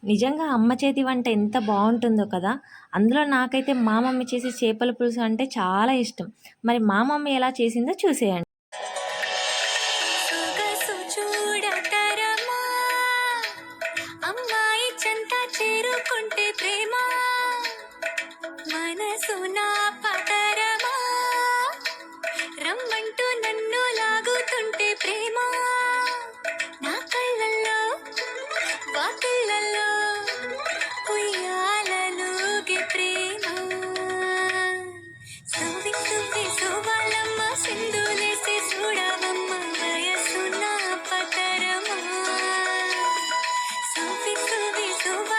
నిజంగా అమ్మ చేతి వంట ఎంత బాగుంటుందో కదా! అందులో నాకైతే మా మమ్మీ చేసే చేపల పులుసు అంటే చాలా ఇష్టం. మరి మా మమ్మీ ఎలా చేసిందో చూసేయండి. సొగసు చూడతరమా అమ్మాయి చెంత చేరుకుంటే ప్రేమ మనసు నా పతరమా రమ్మంటూ నన్ను లాగుతుంటే ప్రేమ నా కళ్ళల్లో వాకిళ్ళల్లో ఉయ్యాలలుగే ప్రేమ సువి సువి సువాలమ్మ సింధులేసి చూడవమ్మ వయసు నా పతరమా సువి సువి సువ